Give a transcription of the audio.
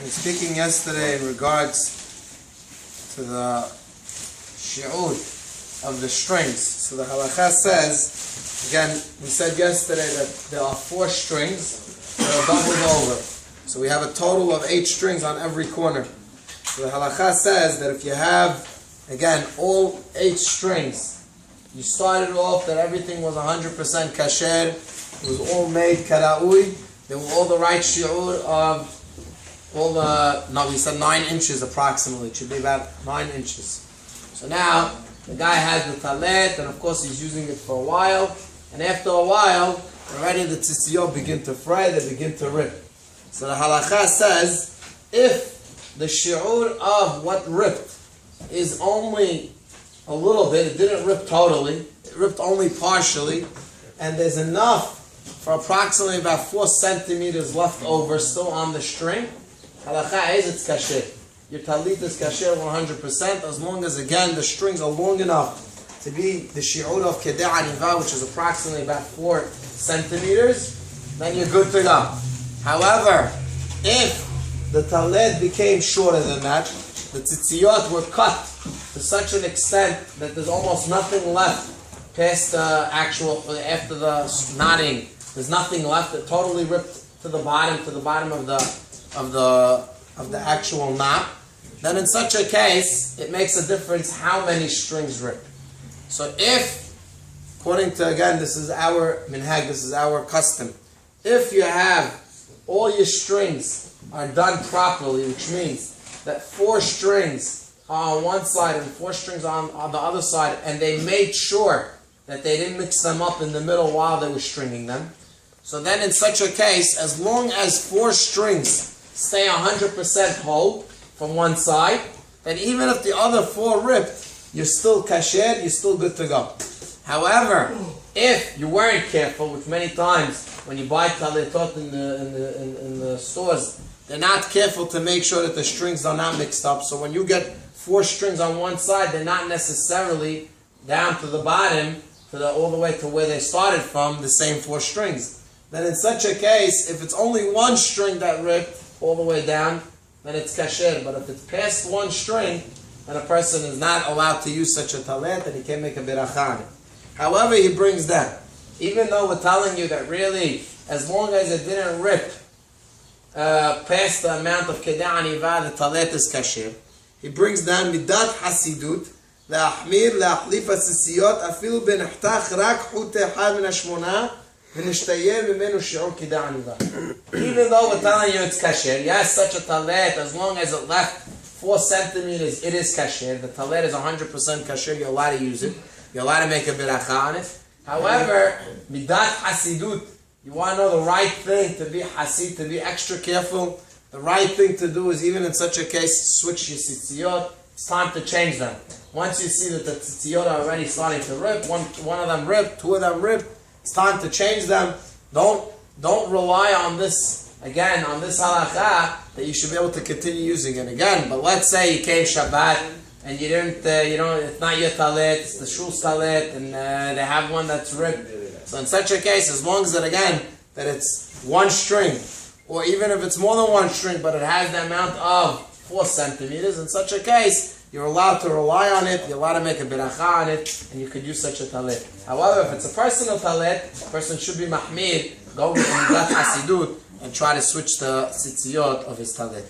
Speaking yesterday in regards to the shi'ud of the strings. So the halakha says, again, we said yesterday that there are 4 strings that are doubled over. So we have a total of 8 strings on every corner. So the halakha says that if you have, again, all 8 strings, you started off that everything was 100% kasher, it was all made kara'ui, they were all the right shi'ur of all the, we said 9 inches approximately, it should be about 9 inches. So now, the guy has the talet, and of course he's using it for a while, and after a while, already the tzitziyot begin to fray, they begin to rip. So the halakha says, if the shi'ur of what ripped is only a little bit, it didn't rip totally, it ripped only partially, and there's enough for approximately about 4 centimeters left over still on the string, halakha is it's kasher. Your talit is kasher 100%, as long as, again, the strings are long enough to be the shi'ur of kedei aniva, which is approximately about 4 centimeters, then you're good to go. However, if the talet became shorter than that, the tzitziyot were cut to such an extent that there's almost nothing left past the actual, after the knotting, there's nothing left, it totally ripped to the bottom of the actual knot, then in such a case, it makes a difference how many strings rip. So if, according to, again, this is our minhag, this is our custom, if you have all your strings are done properly, which means that 4 strings are on one side and 4 strings on the other side, and they made sure that they didn't mix them up in the middle while they were stringing them. So then in such a case, as long as 4 strings stay 100% whole from one side, then even if the other 4 ripped, you're still kasher, you're still good to go. However, if you weren't careful, which many times when you buy taletot in the stores, they're not careful to make sure that the strings are not mixed up. So when you get 4 strings on one side, they're not necessarily down to the bottom, all the way to where they started from, the same 4 strings. Then in such a case, if it's only 1 string that ripped all the way down, then it's kasher. But if it's past 1 string, then a person is not allowed to use such a talet, and he can't make a beracha on it. However, he brings that. Even though we're telling you that really, as long as it didn't rip past the amount of kedei aniva, the talet is kasher. He brings down midat hasidut, להחמיר, להחליף הסיסיות, אפילו בנחתך רק חוט אחד מן השמונה, ונשתיין ממנו שיעור כדאי עניבה. Even though we're telling you it's kasher, yes, such a talet, as long as it left 4 centimeters, it is kasher. The talet is 100% kasher, you're allowed to use it. You're allowed to make a beracha on it. However, midat hasidut, you want to know the right thing to be hasid, to be extra careful. The right thing to do is, even in such a case, switch your tzitziyot. It's time to change them. Once you see that the tzitziyot are already starting to rip, one of them ripped, 2 of them ripped, it's time to change them. Don't rely on this, again, on this halakha, that you should be able to continue using it again. But let's say you came Shabbat, and you didn't, it's not your talet, it's the shul's talet, and they have one that's ripped. So in such a case, as long as that it's 1 string, or even if it's more than 1 string, but it has the amount of 4 centimeters, in such a case, you're allowed to rely on it, you're allowed to make a beracha on it, and you could use such a talet. However, if it's a personal talet, the person should be mahmir, go with midat hasidut, and try to switch the tzitziyot of his talet.